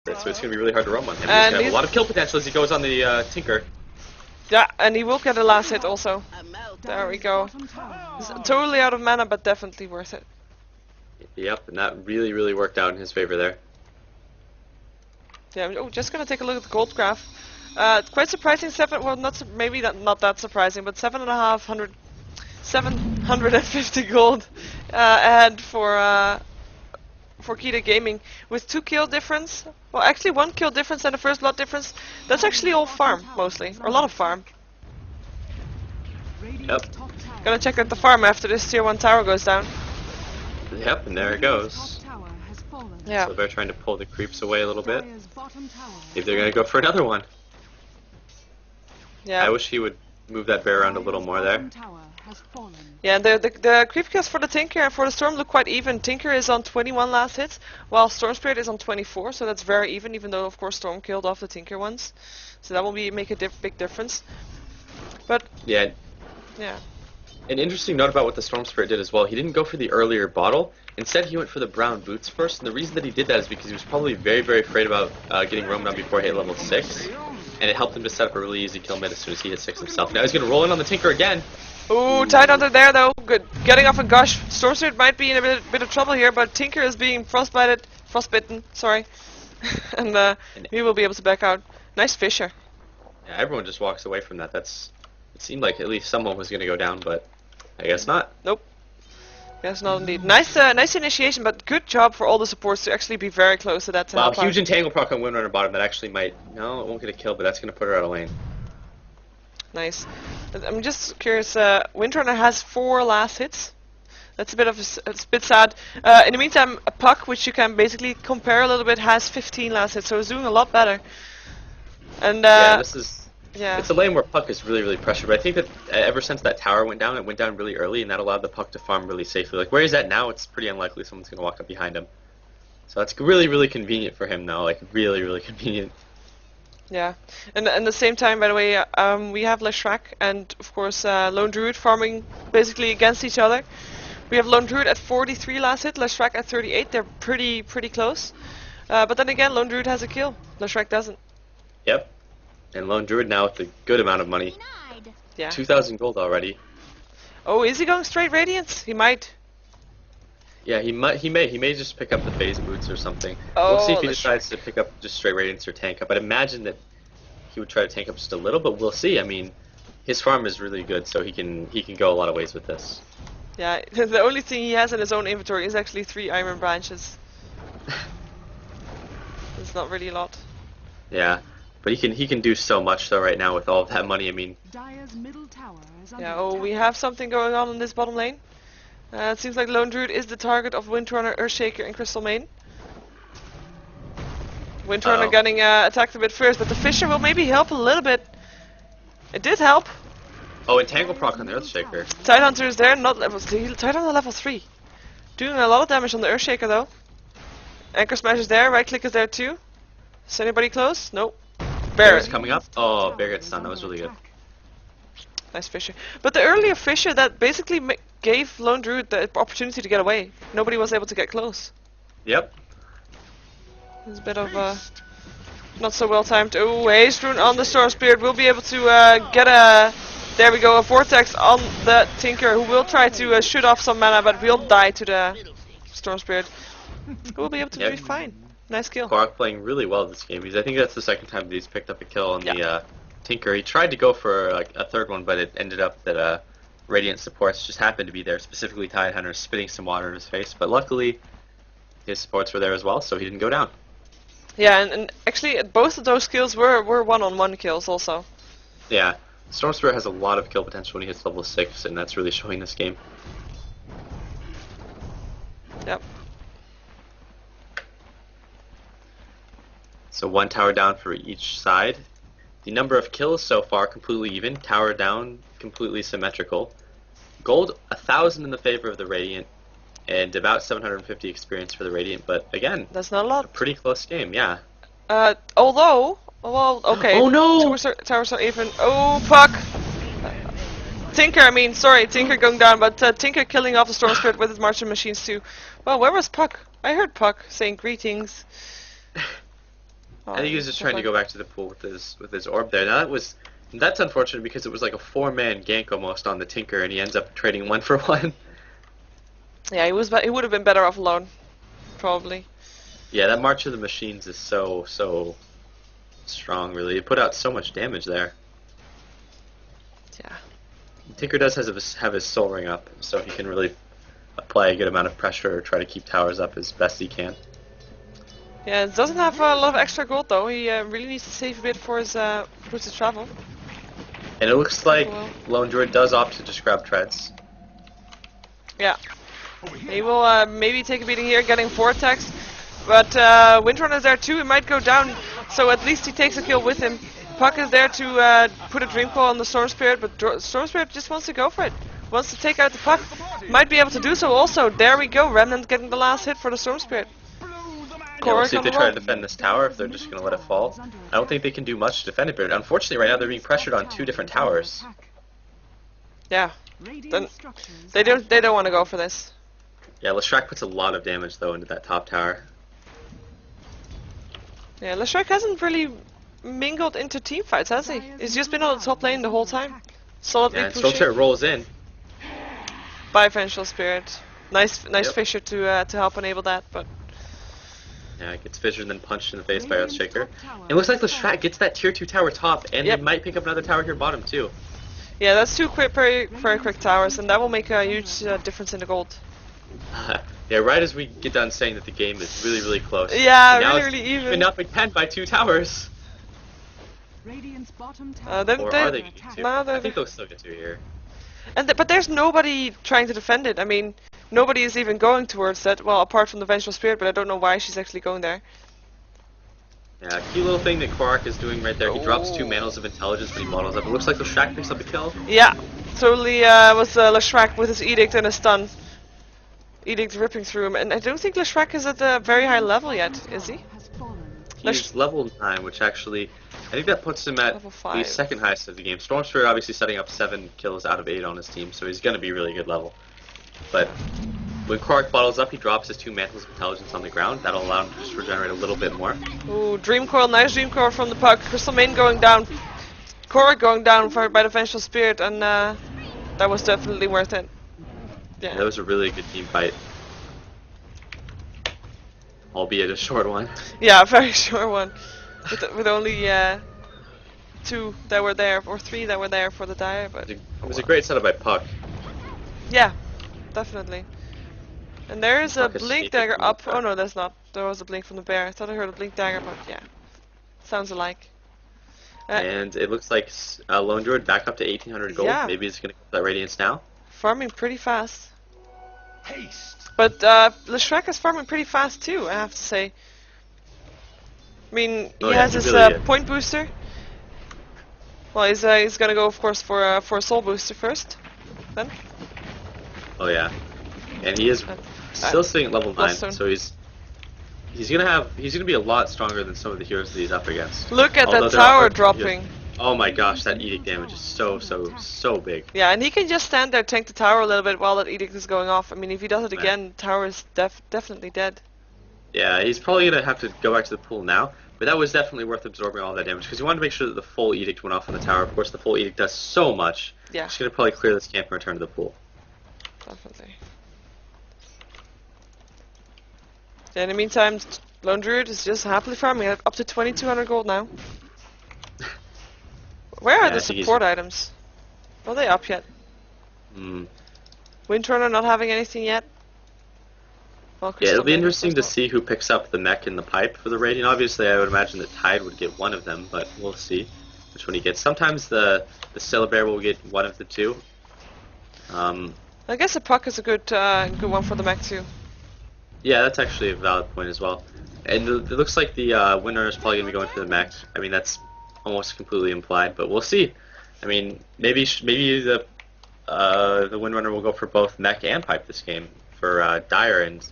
Spirit, so it's going to be really hard to roam on him. He's And going to have a lot of kill potential as he goes on the Tinker. Yeah, and he will get a last hit also. There we go. It's totally out of mana, but definitely worth it. Yep, and that really, really worked out in his favor there. Yeah, oh, just gonna take a look at the gold graph. Quite surprising, well, maybe not that surprising, but 750 gold ahead for Keita Gaming with 2 kill difference. Well, actually 1 kill difference and a first blood difference. That's actually all farm mostly, or a lot of farm. Yep. Gonna check out the farm after this tier 1 tower goes down. Yep, and there it goes. Yeah. So they're trying to pull the creeps away a little bit. If they're gonna go for another one. Yeah. I wish he would move that bear around a little more there. Yeah, the creep kills for the Tinker and for the Storm look quite even. Tinker is on 21 last hits, while Storm Spirit is on 24, so that's very even though of course Storm killed off the Tinker ones. So that will make a big difference. But yeah. Yeah. An interesting note about what the Storm Spirit did as well, he didn't go for the earlier bottle. Instead, he went for the brown boots first, and the reason that he did that is because he was probably very, very afraid about getting roamed on before he hit level 6. And it helped him to set up a really easy kill mid as soon as he hit 6 himself. Now he's going to roll in on the Tinker again. Ooh, tight under there though. Good. Getting off a gush. Storm Spirit might be in a bit of trouble here, but Tinker is being frostbitten, sorry. And he will be able to back out. Nice Fisher. Yeah, everyone just walks away from that. It seemed like at least someone was going to go down, but I guess not. Nope. Yes, not indeed. Nice initiation, but good job for all the supports to actually be very close to that. Wow, huge entangle proc on Windrunner bottom that actually might... No, it won't get a kill, but that's going to put her out of lane. Nice. I'm just curious, Windrunner has 4 last hits. That's a bit sad. In the meantime, a Puck, which you can basically compare a little bit, has 15 last hits, so it's doing a lot better. And yeah, this is... Yeah. It's a lane where Puck is really, really pressured, but I think that ever since that tower went down, it went down really early, and that allowed the Puck to farm really safely. Like, where he's at now, it's pretty unlikely someone's going to walk up behind him. So that's really, really convenient for him now, like, really, really convenient. Yeah, and at the same time, by the way, we have Leshrac and, of course, Lone Druid farming basically against each other. We have Lone Druid at 43 last hit, Leshrac at 38, they're pretty close. But then again, Lone Druid has a kill, Leshrac doesn't. Yep. And Lone Druid now with a good amount of money. Yeah. 2,000 gold already. Oh, is he going straight Radiance? He might. Yeah, he may just pick up the phase boots or something. Oh, we'll see if he decides to pick up just straight Radiance or tank up. I'd imagine that he would try to tank up just a little, but we'll see. I mean, his farm is really good, so he can go a lot of ways with this. Yeah, the only thing he has in his own inventory is actually 3 Iron Branches. It's not really a lot. Yeah. But he can do so much though right now with all of that money. I mean, yeah. Oh, we have something going on in this bottom lane. It seems like Lone Druid is the target of Windrunner, Earthshaker, and Crystal Maiden. Windrunner getting attacked a bit first, but the Fisher will maybe help a little bit. It did help. Oh, entangle proc on the Earthshaker. Tidehunter is there, not level 3. Tidehunter level 3, doing a lot of damage on the Earthshaker though. Anchor Smash is there. Right click is there too. Is anybody close? Nope. Bear is coming up. Oh, Bear gets stunned. That was really good. Nice Fisher. But the earlier Fisher that basically gave Lone Druid the opportunity to get away. Nobody was able to get close. Yep. It's a bit of not so well timed. Oh, Haste Rune on the Storm Spirit will be able to get a... There we go, a Vortex on the Tinker who will try to shoot off some mana, but will die to the Storm Spirit. Who will be able to do fine. Nice kill. Quark playing really well this game. I think that's the second time that he's picked up a kill on the Tinker. He tried to go for like a third one, but it ended up that Radiant supports just happened to be there, specifically Tidehunter spitting some water in his face. But luckily, his supports were there as well, so he didn't go down. Yeah, and actually both of those kills were one-on-one kills also. Yeah, Storm Spirit has a lot of kill potential when he hits level 6, and that's really showing this game. Yep. So 1 tower down for each side. The number of kills so far completely even. Tower down completely symmetrical. Gold 1,000 in the favor of the Radiant, and about 750 experience for the Radiant. But again, that's not a lot. A pretty close game, yeah. Although, well, okay. Oh no! Towers are even. Oh, Puck. Tinker, I mean, sorry, Tinker going down, but Tinker killing off the Storm Spirit with his Martian Machines too. Well, where was Puck? I heard Puck saying greetings. Oh, I think he was just trying to go back to the pool with his orb there. Now that's unfortunate because it was like a 4-man gank almost on the Tinker, and he ends up trading 1-for-1. Yeah, he would have been better off alone, probably. Yeah, that March of the Machines is so strong. Really, it put out so much damage there. Yeah. Tinker does have his Soul Ring up, so he can really apply a good amount of pressure or try to keep towers up as best he can. Yeah, it doesn't have a lot of extra gold though. He really needs to save a bit for his travel. And it looks like Lone Druid does opt to just grab treads. Yeah. He will maybe take a beating here, getting Vortex. But Windrunner's there too, it might go down. So at least he takes a kill with him. Puck is there to put a Dream Coil on the Storm Spirit, but Storm Spirit just wants to go for it. Wants to take out the Puck. Might be able to do so also. There we go, Remnant getting the last hit for the Storm Spirit. Yeah, we'll see if they try to defend this tower, if they're just going to let it fall. I don't think they can do much to defend it, but unfortunately right now they're being pressured on 2 different towers. Yeah. Then they don't want to go for this. Yeah, Leshrac puts a lot of damage though into that top tower. Yeah, Leshrac hasn't really mingled into team fights, has he? He's just been on the top lane the whole time. Solidly And pushing. Stormspirit rolls in. By Vengeful Spirit. Nice Yep. Fissure to help enable that, but Yeah, it gets fissured and then punched in the face by Earthshaker. It looks like Leshrac gets that tier 2 tower top, and Yep. they might pick up another tower here bottom too. yeah, that's 2 very quick towers, and that will make a huge difference in the gold. Yeah, right as we get done saying that the game is really close. Yeah, and now really it's even. up again by 2 towers. Then Or are they going to? no, I think they'll still get 2 here. but there's nobody trying to defend it. I mean, nobody is even going towards that. Well, apart from the Vengeful Spirit, but I don't know why she's actually going there. Yeah, key little thing that Quark is doing right there. He drops 2 Manals of Intelligence when he models up. It looks like Leshrac picks up a kill. Yeah, totally was Leshrac with his Edict and a stun. Edict ripping through him, and I don't think Leshrac is at a very high level yet, is he? He's level 9, which actually, I think that puts him at Level the 5. second highest of the game. Storm Spirit obviously setting up 7 kills out of 8 on his team, so he's going to be really good level. But when Quark bottles up, he drops his 2 Mantles of Intelligence on the ground. That'll allow him to just regenerate a little bit more. Ooh, Dream Coil, nice Dream Coil from the Puck. Crystal Main going down. Korok going down by the Vengeful Spirit, and that was definitely worth it. Yeah. That was a really good team fight. Albeit a short one. Yeah, a very short one. With only 2 that were there, or 3 that were there for the dire, but... It was a great setup by Puck. Yeah, definitely. And there is a Puck is Blink sneaky Dagger from the up. Puck. Oh no, there's not. There was a Blink from the Bear. I thought I heard a Blink Dagger, but yeah. Sounds alike. And it looks like Lone Druid back up to 1800 gold. Yeah. Maybe it's going to get that Radiance now. Farming pretty fast. Haste. But Leshrac is farming pretty fast too, I have to say. I mean, he Oh, yeah, has he his really is. point booster. Well, he's gonna go, of course, for a soul booster first. Then. Oh yeah. And he is still sitting at level 9, Bloodstone. so he's gonna be a lot stronger than some of the heroes that he's up against. Look at Although that there are tower heroes- dropping. Oh my gosh, that Edict damage is so big. Yeah, and he can just stand there, tank the tower a little bit while that edict is going off. I mean, if he does it again, the tower is definitely dead. Yeah, he's probably gonna have to go back to the pool now, but that was definitely worth absorbing all that damage because he wanted to make sure that the full Edict went off on the tower. Of course, the full Edict does so much. Yeah. He's gonna probably clear this camp and return to the pool. Definitely. Yeah, in the meantime, Lone Druid is just happily farming up to 2200 gold now. Where are Yeah, the I think he's- support items? Are they up yet? Hmm. Windrunner not having anything yet? Well, Yeah, it'll be Crystal Maiden, interesting of to course see who picks up the mech and the pipe for the Radiant. Obviously, I would imagine that Tide would get one of them, but we'll see which one he gets. Sometimes the Syllabear will get one of the 2. not. I guess a Puck is a good one for the mech too. Yeah, that's actually a valid point as well. And it looks like the Windrunner is probably going to be going for the mech. I mean, that's almost completely implied, but we'll see. I mean, maybe the Windrunner will go for both mech and pipe this game for Dire, and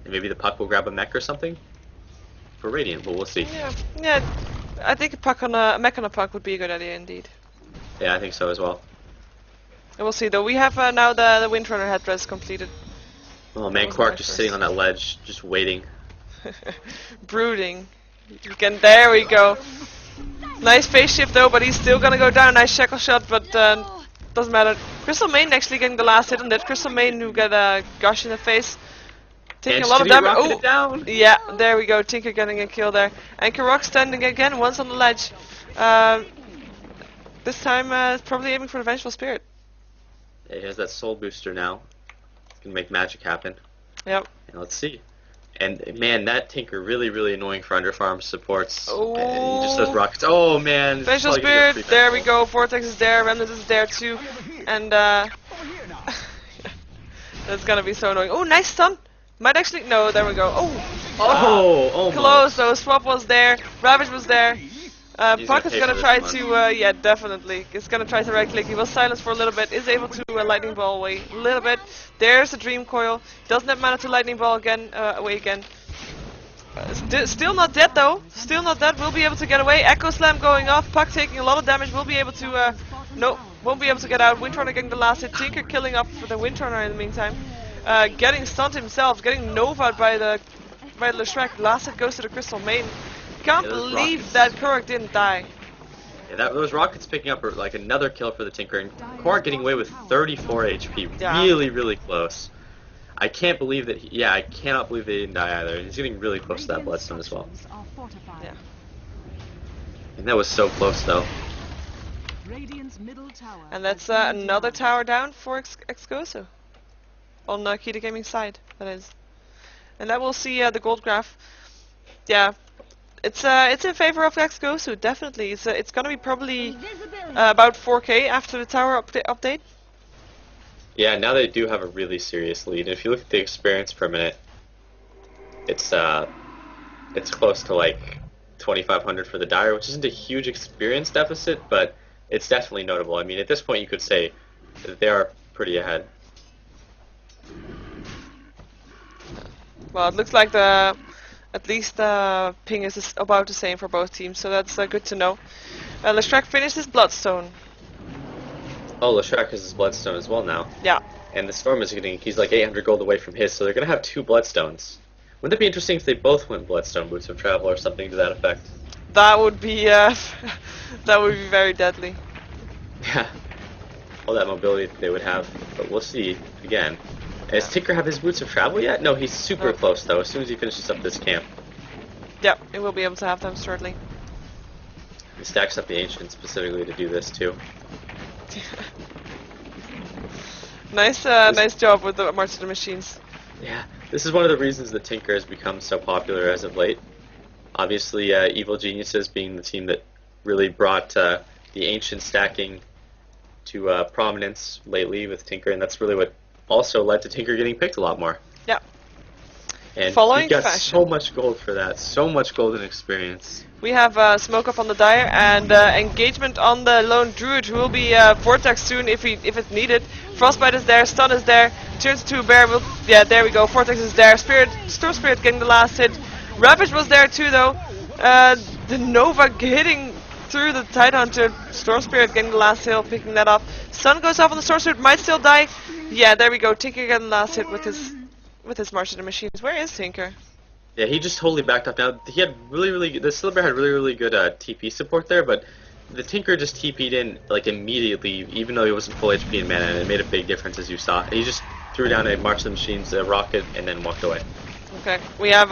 maybe the Puck will grab a mech or something for Radiant, but we'll see. Yeah. I think a mech on a Puck would be a good idea indeed. Yeah, I think so as well. And we'll see though. We have now the Windrunner headdress completed. Oh man, was Quark my just first. sitting on that ledge, just waiting. Brooding. Again, there we go. Nice phase shift though, but he's still gonna go down. Nice shackle shot, but doesn't matter. Crystal Main actually getting the last hit on that. Crystal Main who got a gush in the face. Taking a lot of damage. Oh, down. Yeah, there we go. Tinker getting a kill there. And Karok standing again once on the ledge. This time probably aiming for the Vengeful Spirit. Yeah, he has that soul booster now. Can make magic happen. Yep. And let's see. And man, that Tinker really annoying for underfarm supports. Oh. He just does rockets. Oh man. Vengeful Spirit. There we go. Vortex is there. Remnant is there too. And that's gonna be so annoying. Oh, nice stun. Might actually no. There we go. Oh, close though. Swap was there. Ravage was there. Puck is gonna try to, yeah, definitely. He's gonna try to right click. He was silenced for a little bit. Is able to lightning ball away a little bit. There's a dream coil. Doesn't have mana to lightning ball again. Away again. Still not dead though. Still not dead. Will be able to get away. Echo Slam going off. Puck taking a lot of damage. Will be able to. No, won't be able to get out. Windrunner getting the last hit. Tinker killing up for the Windrunner in the meantime. Getting stunned himself. Getting Nova'd by the Shrek. Last hit goes to the Crystal Main. Can't believe that Kurok didn't die. Yeah, those rockets picking up are like another kill for the Tinker, and Kurok getting away with 34 HP. Yeah. Really close. I can't believe that. I cannot believe they didn't die either. He's getting really close to that Bloodstone as well. Yeah. And that was so close though. And that's another tower down for Ex-Gosu. On Keita Gaming's side, that is. And that will see the gold graph. Yeah. It's in favor of Ex-Gosu, definitely. It's gonna be probably about 4K after the tower update. Yeah, now they do have a really serious lead. If you look at the experience per minute, it's close to like 2,500 for the Dire, which isn't a huge experience deficit, but it's definitely notable. I mean, at this point, you could say that they are pretty ahead. Well, it looks like at least the ping is about the same for both teams, so that's good to know. Leshrac finished his Bloodstone. Oh, Leshrac has his Bloodstone as well now. Yeah. And the Storm is he's like 800 gold away from his, so they're going to have 2 Bloodstones. Wouldn't it be interesting if they both went Bloodstone, Boots of Travel, or something to that effect? That would be, that would be very deadly. Yeah. All that mobility that they would have, but we'll see, again. Does Tinker have his Boots of Travel yet? No, he's super close though, as soon as he finishes up this camp. Yep, he will be able to have them shortly. He stacks up the Ancient specifically to do this too. Nice job with the March of the Machines. Yeah, this is one of the reasons that Tinker has become so popular as of late. Obviously, Evil Geniuses being the team that really brought the Ancient stacking to prominence lately with Tinker, and that's really what also led to Tinker getting picked a lot more. Yeah. And following he got fashion. so much gold for that, so much golden experience. We have smoke up on the Dire and engagement on the lone Druid, who will be Vortex soon if it's needed. Frostbite is there, stun is there, turns to a bear. Yeah, there we go. Vortex is there. Storm Spirit getting the last hit. Ravage was there too, though. The Nova hitting through the Tidehunter. Storm Spirit getting the last hill, picking that up. Sun goes off on the Storm Spirit, might still die. Yeah, there we go. Tinker getting the last hit with his March of the Machines. Where is Tinker? Yeah, he just totally backed off. Now he had the Silver had really good TP support there, but the Tinker just TP'd in like immediately, even though he wasn't full HP and mana, and it made a big difference as you saw. He just threw down a March of the Machines, a rocket, and then walked away. Okay, we have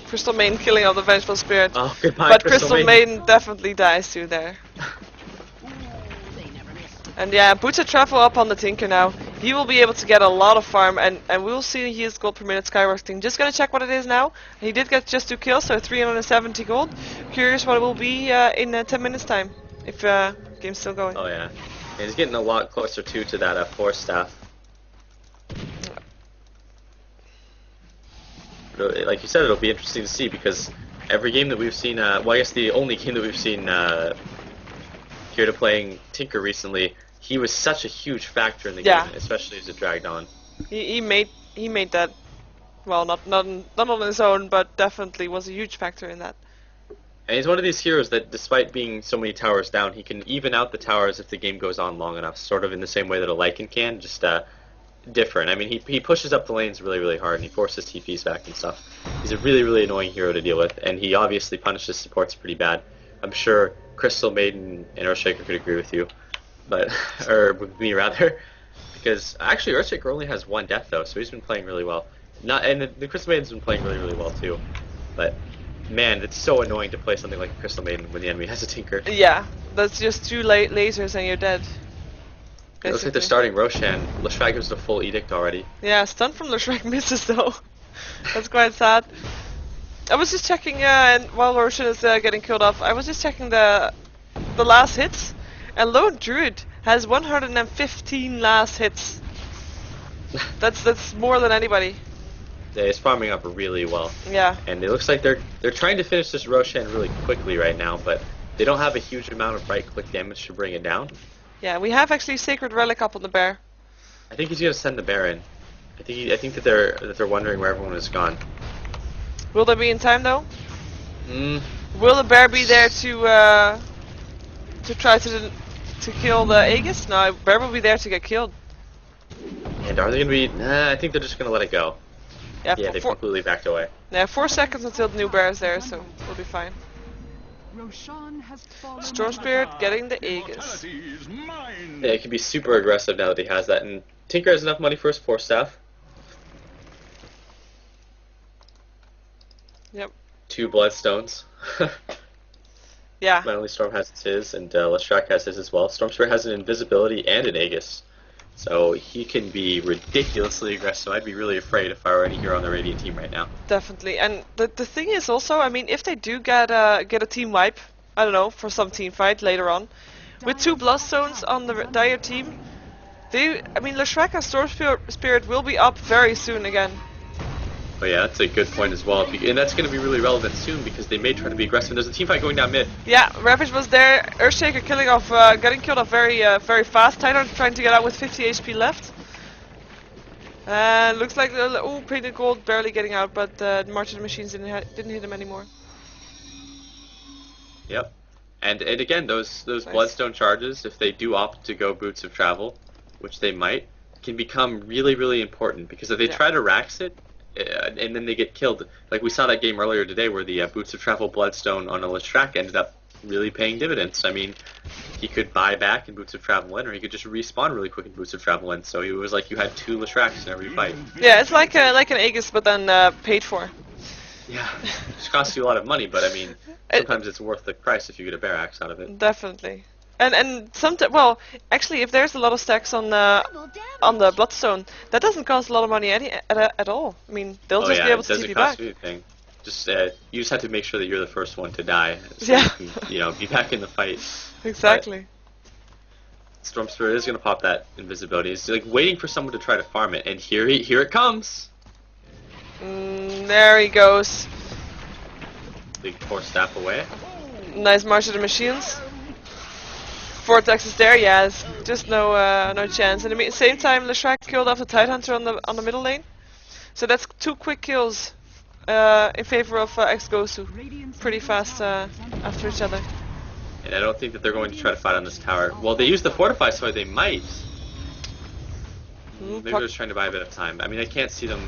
Crystal Maiden killing off the Vengeful Spirit. Oh, goodbye, but Crystal Maiden definitely dies too there. And yeah, Boots of Travel up on the Tinker now. He will be able to get a lot of farm, and we'll see his gold per minute skyrocketing. Just gonna check what it is now. He did get just 2 kills, so 370 gold. Curious what it will be in 10 minutes time, if game's still going. Oh yeah, and he's getting a lot closer too to that Force Staff. Like you said, it'll be interesting to see, because every game that we've seen, well, I guess the only game that we've seen Keita playing Tinker recently, he was such a huge factor in the game, especially as it dragged on. He made that, well, not on his own, but definitely was a huge factor in that. And he's one of these heroes that, despite being so many towers down, he can even out the towers if the game goes on long enough, sort of in the same way that a Lycan can, just different. I mean, he pushes up the lanes really, really hard, and he forces TPs back and stuff. He's a really, really annoying hero to deal with, and he obviously punishes supports pretty bad. I'm sure Crystal Maiden and Earthshaker could agree with you, but or with me rather, because actually Earthshaker only has one death though, so he's been playing really well. And the Crystal Maiden's been playing really, really well too, but man, it's so annoying to play something like a Crystal Maiden when the enemy has a Tinker. Yeah, that's just two lasers and you're dead. It looks like they're starting Roshan. Leshrac gives it a full edict already. Yeah, stun from Leshrac misses though. That's quite sad. I was just checking, while Roshan is getting killed off, I was just checking the last hits, and Lone Druid has 115 last hits. That's more than anybody. Yeah, he's farming up really well. Yeah. And it looks like they're trying to finish this Roshan really quickly right now, but they don't have a huge amount of right-click damage to bring it down. Yeah, we have actually Sacred Relic up on the bear. I think he's gonna send the bear in. I think that they're wondering where everyone has gone. Will they be in time though? Will the bear be there to try to kill the Aegis? No, bear will be there to get killed. And are they gonna be? Nah, I think they're just gonna let it go. Yeah, Yeah, they completely backed away. Yeah, 4 seconds until the new bear is there, so we'll be fine. Storm Spirit getting the Aegis. Yeah, he can be super aggressive now that he has that, and Tinker has enough money for his Force Staff. Yep. 2 Bloodstones. Yeah. My only Storm has his, and Leshrac has his as well. Storm Spirit has an invisibility and an Aegis. So he can be ridiculously aggressive. I'd be really afraid if I were any hero on the Radiant team right now. Definitely. And the thing is also, I mean, if they do get a team wipe, I don't know, for some team fight later on, with 2 Bloodstones on the Dire team, Leshrac and Storm Spirit will be up very soon again. Oh yeah, that's a good point as well. And that's going to be really relevant soon because they may try to be aggressive. There's a team fight going down mid. Yeah, Ravage was there. Earthshaker getting killed off very fast. Titan trying to get out with 50 HP left. Looks like Painted Gold barely getting out, but March of the Machines didn't hit him anymore. Yep. And again, those nice. Bloodstone charges, if they do opt to go Boots of Travel, which they might, can become really, really important because if they try to Rax it, and then they get killed. Like we saw that game earlier today where the Boots of Travel Bloodstone on a Leshrac ended up really paying dividends. I mean, he could buy back in Boots of Travel in, or he could just respawn really quick in Boots of Travel in. So it was like you had 2 Leshracs in every fight. Yeah, it's like an Aegis, but then paid for. Yeah, it costs you a lot of money, but I mean, sometimes it's worth the price if you get a Bear Axe out of it. Definitely. And sometimes, well, actually, if there's a lot of stacks on the Bloodstone, that doesn't cost a lot of money at all. I mean, they'll just be able to TP back. Anything. Just you just have to make sure that you're the first one to die, so yeah. you can, be back in the fight. Exactly. But Storm Spirit is gonna pop that invisibility. He's like waiting for someone to try to farm it, and here it comes. There he goes. Big Force Staff away. Nice March of the Machines. Vortex is there, yeah, it's just no chance. And at the same time, Leshrac killed off the Tidehunter on the middle lane. So that's 2 quick kills in favor of Ex-Gosu. Pretty fast after each other. And I don't think that they're going to try to fight on this tower. Well, they use the Fortify, so they might. Maybe they're just trying to buy a bit of time. I mean, I can't see them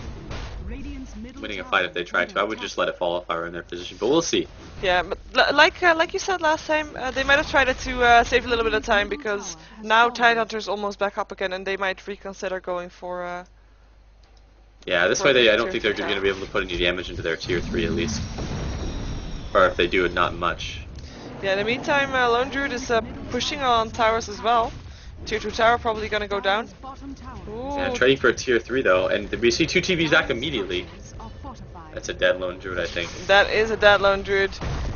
winning a fight if they try to. I would just let it fall if I were in their position, but we'll see. Yeah, but like you said last time, they might have tried to save a little bit of time because now Tidehunter's almost back up again, and they might reconsider going for. Yeah, this way I don't think they're going to be able to put any damage into their tier 3 at least, or if they do, not much. Yeah, in the meantime, Lone Druid is pushing on towers as well. Tier 2 tower probably going to go down. Ooh. Yeah, trading for a tier 3 though, and we see 2 TVs back immediately. That's a dead Lone Druid, I think. That is a dead Lone Druid.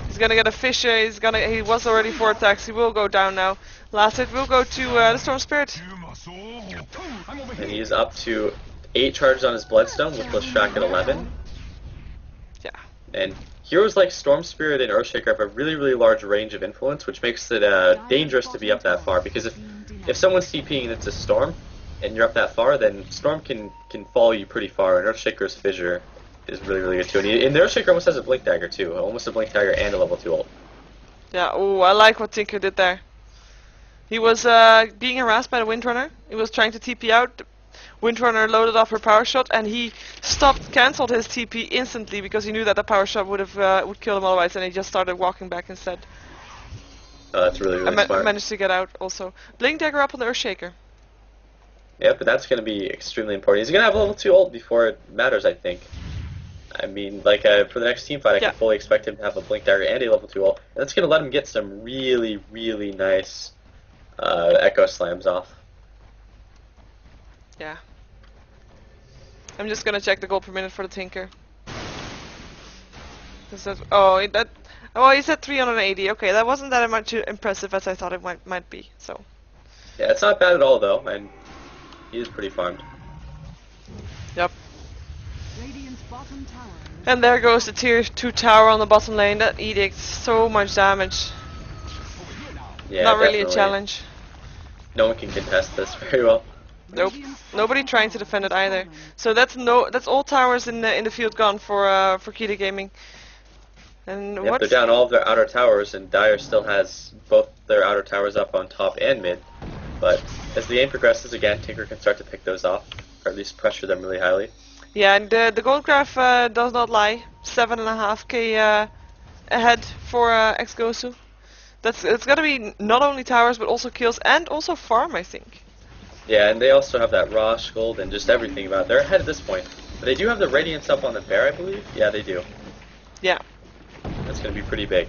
He's gonna get a Fisher. He was already 4 attacks. He will go down now. Last hit will go to the Storm Spirit. And he's up to 8 charges on his Bloodstone with Leshrac at 11. Yeah. And heroes like Storm Spirit and Earthshaker have a really, really large range of influence, which makes it dangerous to be up that far. Because if someone's TPing and it's a Storm, and you're up that far, then Storm can follow you pretty far, and Earthshaker's Fissure is really, really good too. And the Earthshaker almost has a Blink Dagger too, almost a Blink Dagger and a level 2 ult. Yeah, ooh, I like what Tinker did there. He was being harassed by the Windrunner. He was trying to TP out. Windrunner loaded up her power shot, and he cancelled his TP instantly because he knew that the power shot would kill him otherwise, and he just started walking back instead. Oh, that's really, really smart. Managed to get out also. Blink Dagger up on the Earthshaker. Yeah, but that's going to be extremely important. He's going to have a level 2 ult before it matters, I think. I mean, like, for the next team fight, I can fully expect him to have a Blink Dagger and a level 2 ult. And that's going to let him get some really, really nice Echo Slams off. Yeah. I'm just going to check the gold per minute for the Tinker. Oh, he's at 380. Okay, that wasn't that much impressive as I thought it might be. So. Yeah, it's not bad at all, though, and he is pretty farmed. Yep. And there goes the tier 2 tower on the bottom lane. That Edict, so much damage. Yeah, not really a challenge. No one can contest this very well. Nope. Nobody trying to defend it either. So that's all towers in the field gone for Keita Gaming. And yep, they're down all of their outer towers, and Dire still has both their outer towers up on top and mid. But as the game progresses again, Tinker can start to pick those off, or at least pressure them really highly. Yeah, and the gold graph does not lie. 7.5k ahead for Ex-Gosu. It's got to be not only towers but also kills and also farm, I think. Yeah, and they also have that Rosh gold and just everything about it. They're ahead at this point. But they do have the Radiance up on the Bear, I believe. Yeah, they do. Yeah. That's going to be pretty big.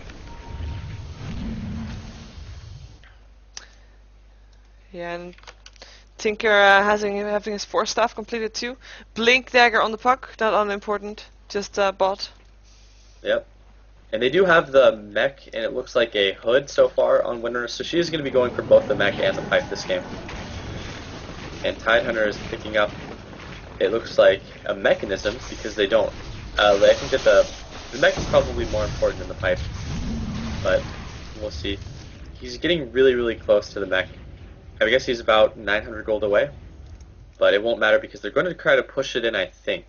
Yeah, and Tinker having his 4 staff completed too. Blink Dagger on the puck, not unimportant. Just bot. Yep. And they do have the mech, and it looks like a hood so far on Windrunner, so she is going to be going for both the mech and the pipe this game. And Tidehunter is picking up, it looks like, a mechanism, because they don't. I think that the mech is probably more important than the pipe, but we'll see. He's getting really, really close to the mech. I guess he's about 900 gold away, but it won't matter because they're going to try to push it in, I think.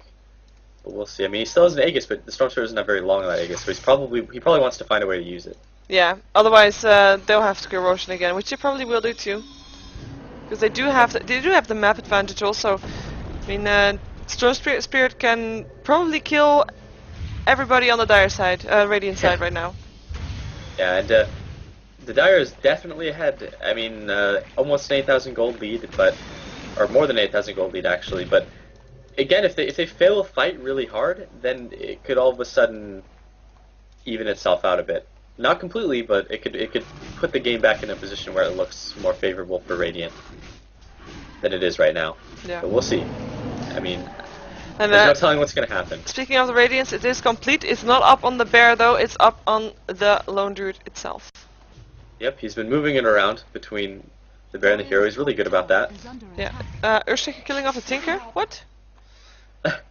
But we'll see. I mean, he still has an Aegis, but the Stormspear doesn't have very long on that Aegis, so he probably wants to find a way to use it. Yeah, otherwise they'll have to go Roshan again, which they probably will do too. Because they do have the map advantage also. I mean, Storm Spirit can probably kill everybody on the Dire side, Radiant side right now. Yeah, and the Dire is definitely ahead. I mean, almost an 8,000 gold lead, or more than 8,000 gold lead actually. But again, if they fail a fight really hard, then it could all of a sudden even itself out a bit. Not completely, but it could put the game back in a position where it looks more favorable for Radiant than it is right now. Yeah. But we'll see. I mean, there's no telling what's going to happen. Speaking of the Radiance, it is complete. It's not up on the Bear though, it's up on the Lone Druid itself. Yep, he's been moving it around between the Bear and the Hero. He's really good about that. Yeah. Earthshaker killing off a Tinker? What?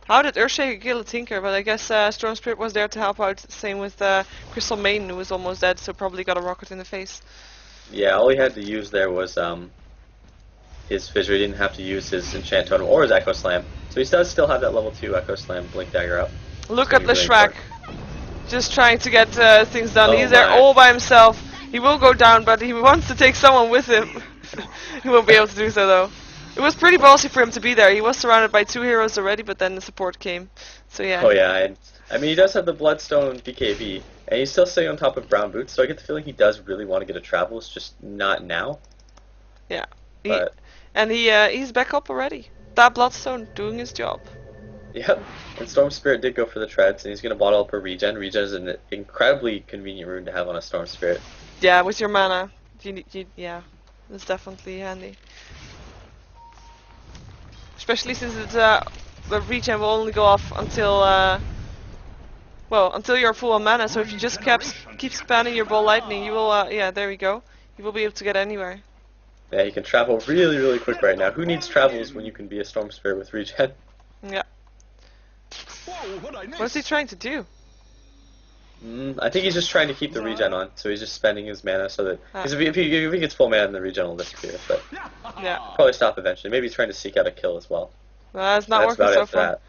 How did Earthshaker kill a Tinker? But I guess Storm Spirit was there to help out. Same with Crystal Maiden, who was almost dead, so probably got a rocket in the face. Yeah, all he had to use there was his Fissure. He didn't have to use his Enchant Totem or his Echo Slam. So he does still have that level 2 Echo Slam Blink Dagger up. Look at the really Shrek. Just trying to get things done. Oh He's there all by himself. He will go down, but he wants to take someone with him. He won't be able to do so though. It was pretty ballsy for him to be there. He was surrounded by 2 heroes already, but then the support came. So yeah. Oh yeah, and I mean he does have the Bloodstone BKB, and he's still sitting on top of Brown Boots, so I get the feeling he does really want to get a travel. It's just not now. Yeah. He's back up already. That Bloodstone doing his job. Yep. And Storm Spirit did go for the treads, and he's going to bottle up a regen. Regen is an incredibly convenient rune to have on a Storm Spirit. Yeah, with your mana. Yeah, that's definitely handy. Especially since it's, the regen will only go off until until you're full on mana. So if you just keep spamming your ball lightning, you will yeah, there we go. You will be able to get anywhere. Yeah, you can travel really, really quick right now. Who needs travels when you can be a Storm Spirit with regen? Yeah. What is he trying to do? I think he's just trying to keep the regen on, so he's just spending his mana so that... Because if he gets full mana, then the regen will disappear, but... Yeah. Probably stop eventually. Maybe he's trying to seek out a kill as well. It's not working so far. That.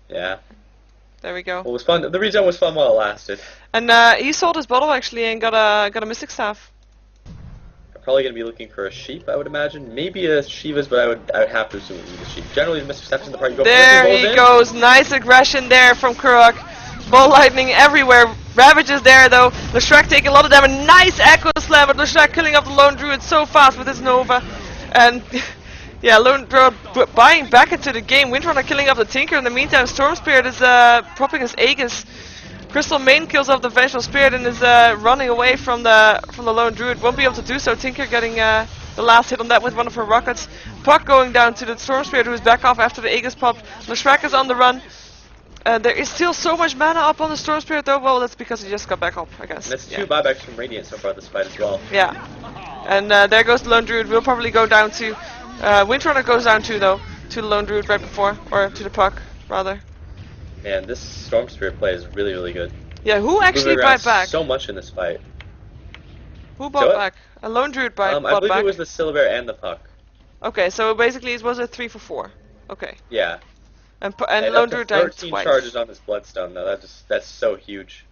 Yeah. There we go. Well, it was fun. The regen was fun while it lasted. And he sold his bottle actually and got a Mystic Staff. probably going to be looking for a sheep, I would imagine. Maybe a Shiva's, but I would have to assume it would be the sheep. Generally, the misperception of the party go there he goes. Nice aggression there from Kurok. Ball lightning everywhere. Ravages there though. Leshrac taking a lot of damage. Nice echo slam, but Leshrac killing off the lone druid so fast with his Nova. And yeah, lone druid buying back into the game. Windrunner killing off the Tinker. In the meantime, Storm Spirit is propping his Aegis. Crystal Main kills off the Vengeful Spirit and is running away from the lone druid. Won't be able to do so. Tinker getting the last hit on that with one of her rockets. Puck going down to the Storm Spirit, who is back off after the Aegis pop. Leshrac is on the run. There is still so much mana up on the Storm Spirit though. Well, that's because he just got back up, I guess. And that's 2 buybacks from Radiant so far this fight as well. Yeah. And there goes the lone druid. We'll probably go down to Windrunner goes down too though, to the lone druid right before, or to the Puck rather. Man, this Storm Spirit play is really, really good. Yeah, who actually bought back? So much in this fight. Who bought back? A lone druid bought back? I believe it was the Syllabear and the Puck. Okay, so basically it was a 3 for 4. Okay. Yeah. And lone druid died 13 twice. charges on his Bloodstone though. That's so huge.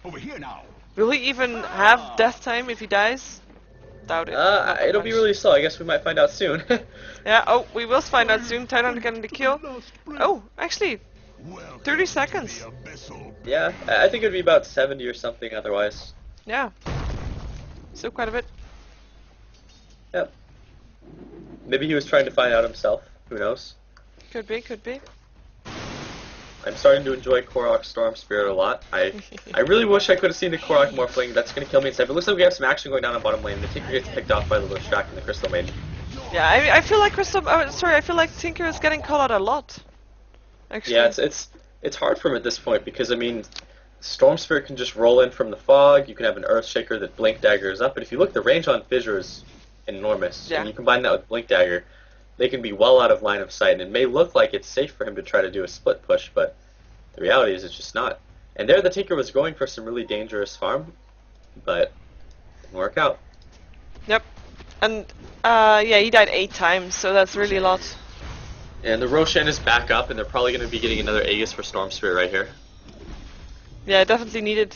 Over here now. Will he even have death time if he dies? Doubt it. It'll be really slow. I guess we might find out soon. Yeah. Oh, we will find out soon. Titan getting the kill. Oh, actually, 30 seconds. Yeah, I think it'd be about 70 or something otherwise. Yeah. Still quite a bit. Yep. Maybe he was trying to find out himself. Who knows? Could be, could be. I'm starting to enjoy Korok Storm Spirit a lot. I really wish I could have seen the Korok Morphling. That's going to kill me instead. But it looks like we have some action going down on bottom lane. The Tinker gets picked off by the Leshrac and the Crystal Maiden. Yeah, I feel like I feel like Tinker is getting called out a lot. Actually. Yeah, it's hard for him at this point because, I mean, Storm Spirit can just roll in from the fog. You can have an Earthshaker that Blink Daggers up. But if you look, the range on Fissure is enormous. Yeah. And you combine that with Blink Dagger, they can be well out of line of sight. And it may look like it's safe for him to try to do a split push, but the reality is it's just not. And there the Tinker was going for some really dangerous farm, but it didn't work out. Yep. And, yeah, he died 8 times, so that's really a lot. And the Roshan is back up, and they're probably going to be getting another Aegis for Storm Spirit right here. Yeah, definitely needed.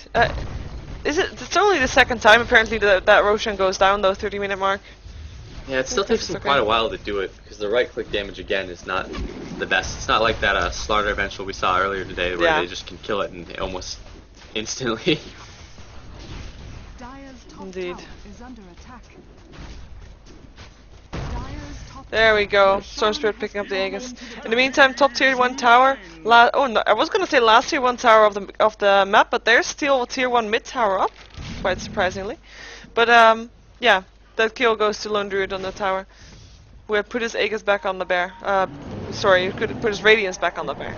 It's only the second time apparently that Roshan goes down though, 30-minute mark. Yeah, it still takes them quite a while to do it, because the right-click damage, again, is not the best. It's not like that Slaughter Eventual we saw earlier today, where they just can kill it and almost instantly. Indeed. There we go. Storm Spirit picking up the Aegis. In the meantime, top tier 1 tower. Oh no, I was gonna say last tier 1 tower of the map, but there's still tier 1 mid tower up, quite surprisingly. But yeah, that kill goes to Lone Druid on the tower, who had put his Aegis back on the bear. Sorry, he could put his Radiance back on the bear.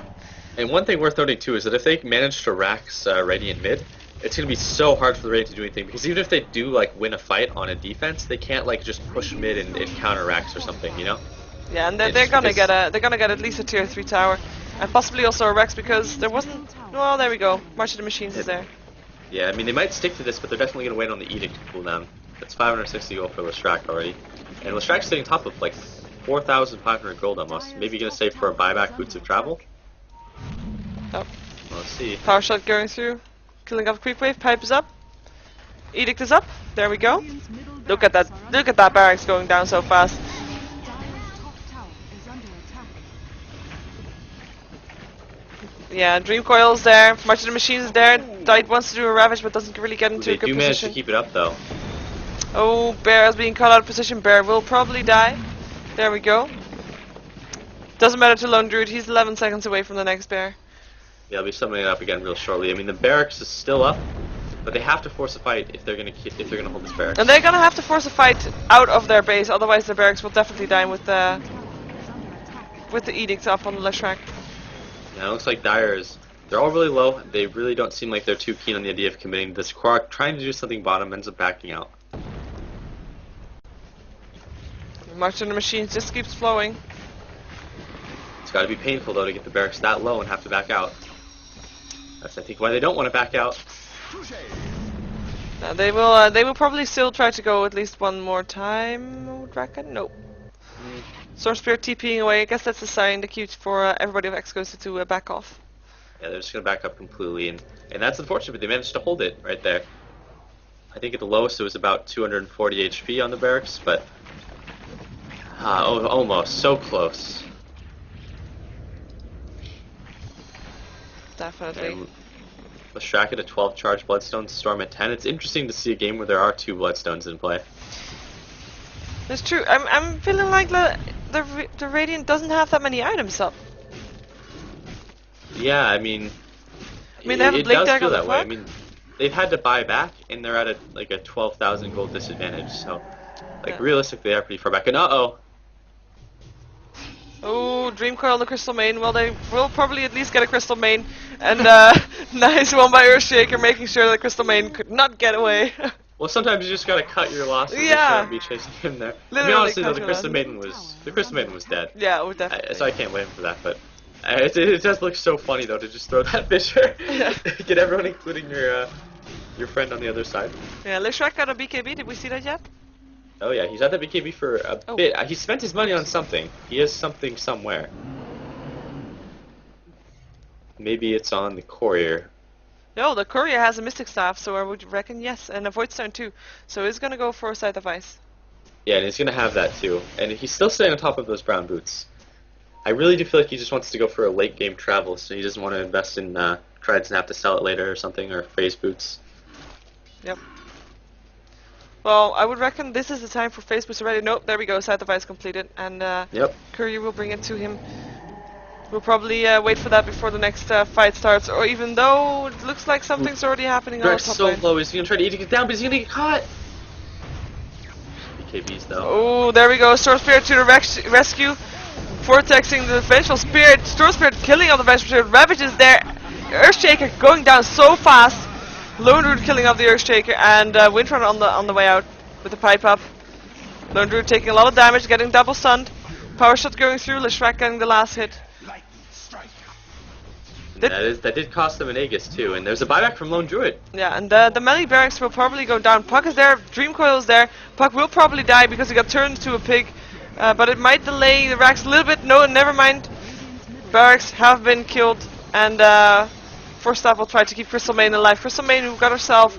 And one thing worth noting too is that if they manage to Rax Radiant mid, it's going to be so hard for the Radiant to do anything, because even if they do like win a fight on a defense, they can't like just push mid and counter Rax or something, you know? Yeah, and they're gonna get at least a tier 3 tower, and possibly also a Rex, because there wasn't. Well, there we go. March of the Machines is there. Yeah, I mean they might stick to this, but they're definitely going to wait on the Edict to cool down. That's 560 gold for Leshrac already, and Leshrac's sitting top of like 4,500 gold almost. Maybe going to save for a buyback Boots of Travel. Oh. Well, let's see. Power shot going through. Killing off Creep Wave, pipe is up. Edict is up. There we go. Look at that barracks going down so fast. Yeah, Dream Coil's there. March of the Machines is there. Died wants to do a Ravage but doesn't really get into a good position. They do manage to keep it up though. Oh, Bear is being caught out of position. Bear will probably die. There we go. Doesn't matter to Lone Druid, he's 11 seconds away from the next Bear. Yeah, I'll be summoning it up again real shortly. I mean, the barracks is still up, but they have to force a fight if they're gonna hold this barracks. And they're gonna have to force a fight out of their base, otherwise the barracks will definitely die with the edicts up on the Leshrac. Yeah, it looks like they're all really low. They really don't seem like they're too keen on the idea of committing this. Quark trying to do something bottom ends up backing out. March of the Machines just keeps flowing. It's got to be painful though to get the barracks that low and have to back out. That's I think why they don't want to back out. They will probably still try to go at least one more time, I would reckon. Nope. Storm Spirit TPing away. I guess that's a sign, the cue for everybody of Ex-Gosu to back off. Yeah, they're just going to back up completely, and that's unfortunate, but they managed to hold it right there. I think at the lowest it was about 240 HP on the barracks, but almost so close. Definitely. And Leshrac at a 12 charge Bloodstone, Storm at 10. It's interesting to see a game where there are 2 Bloodstones in play. It's true. I'm feeling like the Radiant doesn't have that many items up. Yeah, I mean, they have a it Blink does Dagger feel on the that way. I puck. mean, they've had to buy back, and they're at a 12,000 gold disadvantage. So, Yeah. realistically, they're pretty far back. And Oh, Dream Coil on the Crystal Main. Well, they will probably at least get a Crystal Main. And nice one by Earthshaker, making sure that Crystal Main could not get away. well, sometimes you just gotta cut your losses. Yeah. And be chasing him there. I Literally mean, honestly, cut though, the your Crystal losses. Maiden was dead. Yeah, oh, definitely. So I can't blame him for that, but it does look so funny though to just throw that Fisher, Yeah. get everyone, including your friend on the other side. Yeah, Leshrac got a BKB. Did we see that yet? Oh yeah, he's at the BKB for a bit. He spent his money on something. He has something somewhere. Maybe it's on the courier. No, the Courier has a Mystic Staff, so I would reckon yes, and a Void Stone too. So he's gonna go for a Scythe of Ice. Yeah, and he's gonna have that too. And he's still staying on top of those brown boots. I really do feel like he just wants to go for a late game travel, so he doesn't want to invest in Trides and have to sell it later or something, or phase boots. Yep. Well, I would reckon this is the time for phase boots already. Nope, there we go, Scythe of Ice completed, and Yep. Courier will bring it to him. We'll probably wait for that before the next fight starts, or even though it looks like something's already happening on the Greg's top so lane. low, he's gonna try to eat it down, but he's gonna get caught! BKBs though. Oh, there we go, Storm Spirit to the rescue. Vortexing the Vengeful Spirit, Storm Spirit killing all the Vengeful Spirit, Ravage is there, Earthshaker going down so fast, Lone Druid killing off the Earthshaker, and Windrunner on the way out with the pipe up. Lone Druid taking a lot of damage, getting double stunned, Power Shot going through, Leshrac getting the last hit. That did cost them an Aegis too, and there's a buyback from Lone Druid. Yeah, and the melee barracks will probably go down. Puck is there, Dream Coil is there, Puck will probably die because he got turned into a pig. But it might delay the racks a little bit. No, never mind. Barracks have been killed, and Force Staff will try to keep Crystal Main alive. Crystal Main, who got herself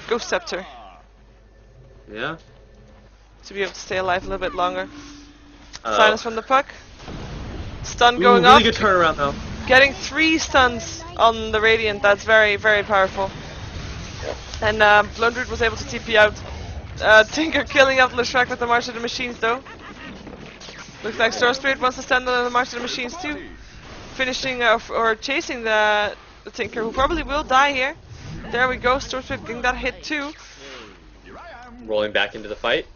Ghost Scepter Yeah. to be able to stay alive a little bit longer. Uh, Silence from the Puck. Stun Ooh, going really off. good turnaround though. Getting 3 stuns on the Radiant. That's very, very powerful. And Lone Druid was able to TP out. Tinker killing out Leshrac with the March of the Machines though. Looks like Storm Spirit wants to stand on the March of the Machines too. Finishing or chasing the Tinker, who probably will die here. There we go, Storm Spirit getting that hit too. Rolling back into the fight.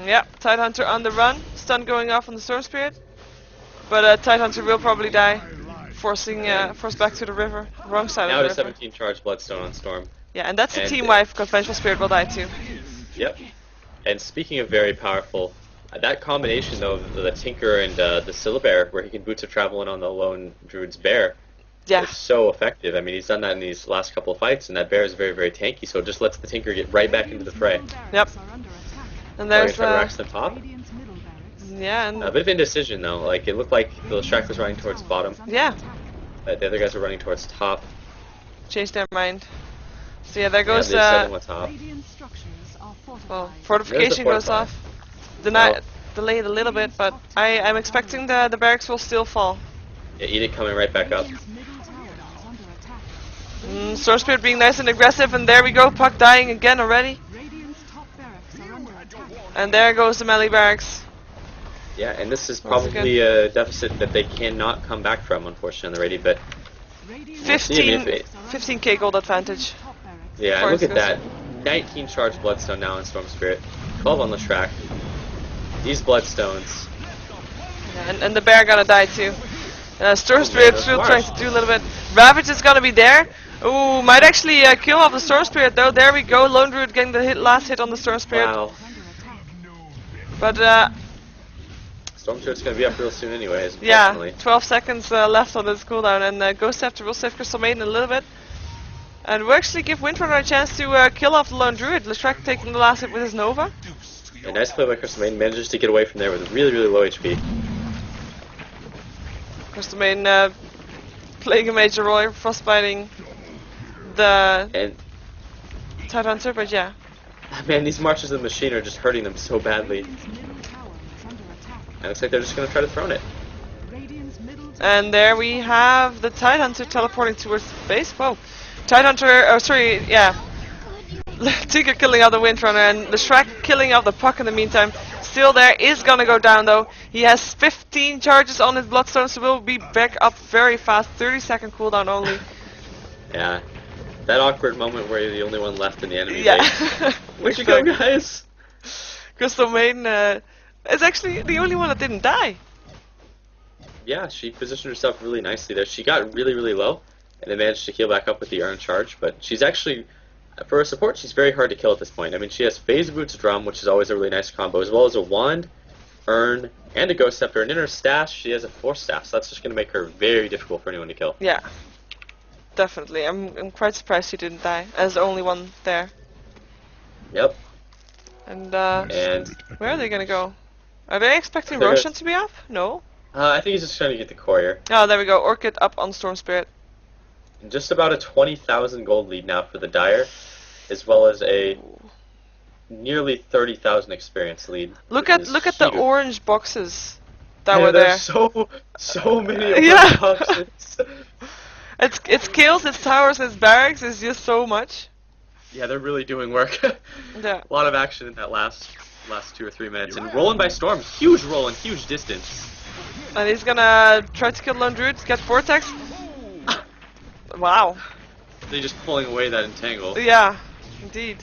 Yep, Tidehunter on the run. Stun going off on the Storm Spirit. But Tidehunter will probably die. Forced back to the river. Wrong side Now of to the river. 17 charge Bloodstone on Storm. Yeah, and that's a And, team wipe because Vengeful Spirit will die too. Yep. And speaking of very powerful, that combination though of the Tinker and the Syllabear, where he can Boots of Travel in on the Lone Druid's bear, Yeah. is so effective. I mean, he's done that in these last couple of fights, and that bear is very, very tanky, so it just lets the Tinker get right back into the fray. Yep. And There's there's try to the top. yeah, and A bit of indecision though. Like it looked like the Leshrac was running towards bottom, yeah, the other guys were running towards top. changed their mind. So yeah, there Yeah, goes they said on top. well, fortification goes fortify. off. Deny Well- delayed a little bit, but I'm expecting the barracks will still fall. Yeah, Edict coming right back up. Storm Spirit being nice and aggressive, and there we go, Puck dying again already. And there goes the melee barracks. Yeah, and this is Once probably a deficit that they cannot come back from, unfortunately, on the Radiant, but 15k gold advantage. yeah, For look at Ex-Gosu. that. 19 charged Bloodstone now on Storm Spirit. 12 on Leshrac. These Bloodstones. Yeah, and the bear gonna die too. Storm Oh, Spirit man, still that's trying harsh. to do a little bit. Ravage is gonna be there. Ooh, might actually kill off the Storm Spirit though. There we go. Lone Druid getting the last hit on the Storm Spirit. Wow. But Storm Spirit's gonna be up real soon anyways, yeah, unfortunately. 12 seconds left on this cooldown, and Ghost Scepter will save Crystal Maiden a little bit. And we'll actually give Windrunner a chance to kill off the Lone Druid. Leshrac taking the last hit with his Nova. A nice play by Crystal Maiden, manages to get away from there with really, really low HP. Crystal Maiden playing a major role, frostbiting the And Tidehunter, but yeah. Man, these Marches of the Machine are just hurting them so badly. And it looks like they're just going to try to throw it. And there we have the Tidehunter teleporting towards base. Whoa. Tidehunter, oh sorry, yeah. Tinker killing out the Windrunner and the Shrek killing out the Puck in the meantime. Still there, is gonna go down though. He has 15 charges on his Bloodstone, so will be back up very fast. 30-second cooldown only. Yeah. That awkward moment where you're the only one left in the enemy Yeah. base. Where'd you go, guys? Crystal Maiden is actually the only one that didn't die. Yeah, she positioned herself really nicely there. She got really, really low, and then managed to heal back up with the Urn Charge, but she's actually, for a support, she's very hard to kill at this point. I mean, she has Phase Boots Drum, which is always a really nice combo, as well as a Wand, Urn, and a Ghost Scepter, and in her stash, she has a Force Staff, so that's just going to make her very difficult for anyone to kill. Yeah. Definitely. I'm quite surprised she didn't die, as the only one there. Yep. And And where are they gonna go? Are they expecting They're Roshan to be up? No. I think he's just trying to get the courier. Oh, there we go. Orchid up on Storm Spirit. And just about a 20,000 gold lead now for the Dire, as well as a nearly 30,000 experience lead. Look at the huge. orange boxes that Yeah, were there. there's so many of Yeah. those boxes. It's kills, it's towers, it's barracks. It's just so much. Yeah, they're really doing work. Yeah. A lot of action in that last 2 or 3 minutes. And rolling by Storm, huge roll and huge distance. And he's gonna try to kill Lone Druid, get Vortex. Wow. They're just pulling away that entangle. Yeah, indeed.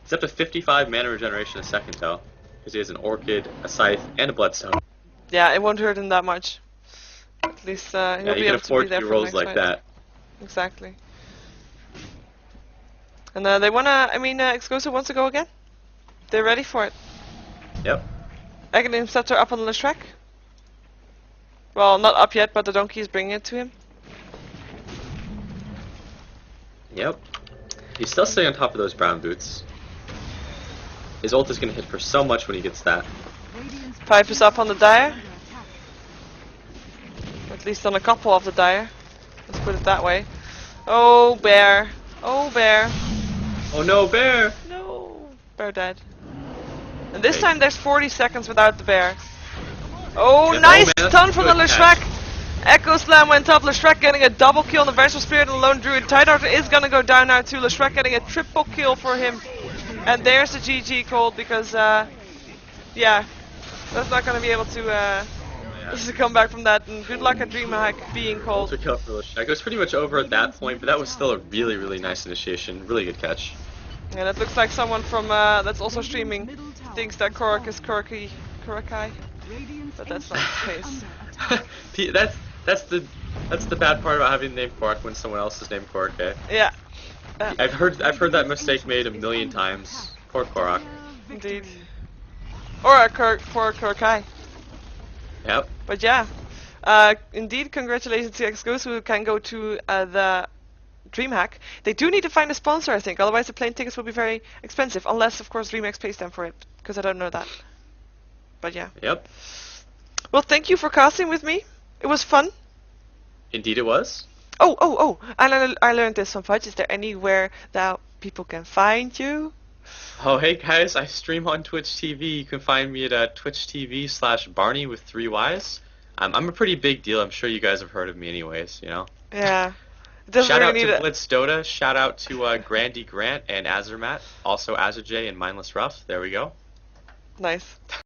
It's up to 55 mana regeneration a second though, because he has an Orchid, a Scythe, and a Bloodstone. Yeah, it won't hurt him that much. At least he'll Yeah, be you can able to be afford there to do for rolls next like fight. that. Exactly. And they wanna, Ex-Gosu wants to go again. They're ready for it. Yep. Aghanim Scepter up on the Shrek. Well, not up yet, but the donkey is bringing it to him. Yep. He's still sitting on top of those brown boots. His ult is going to hit for so much when he gets that. Pipe is up on the Dire. At least on a couple of the Dire. Let's put it that way. Oh, bear. Oh, bear. Oh no, bear! No. Bear dead. And this Okay. time there's 40 seconds without the bear. Oh, Yeah, nice oh, man, that's stun a from the good Leshrac. catch. Echo Slam went up. Leshrac getting a double kill on the Vengeful Spirit and the Lone Druid. Tidehunter is gonna go down now too. Leshrac getting a triple kill for him. And there's the GG called because, yeah, that's not gonna be able to come back from that. And good luck at DreamHack being called. Ultra kill for Leshrac. It was pretty much over at that point, but that was still a really, really nice initiation. Really good catch. And it looks like someone from that's also streaming thinks that Korok is Korokai, but that's not the case. That's the bad part about having the name Korok when someone else is named Korok. Eh? Yeah, I've heard that mistake made a million times. Poor Korok. indeed. Or a Korokai. Yep. But yeah, indeed, congratulations to Ex-Gosu who can go to the DreamHack. They do need to find a sponsor, I think, otherwise the plane tickets will be very expensive, unless, of course, DreamHack pays them for it, because I don't know that. But yeah. Yep. Well, thank you for casting with me. It was fun. Indeed it was. Oh, and I learned this from Fudge. Is there anywhere that people can find you? Oh, hey guys, I stream on Twitch TV. You can find me at Twitch TV/Barney with 3 Ys. I'm a pretty big deal. I'm sure you guys have heard of me anyways, you know. Yeah. Doesn't Shout really out need to a- Blitz Dota. Shout out to Grandy Grant and Azermat. Also Azerjay and Mindless Ruff. There we go. Nice.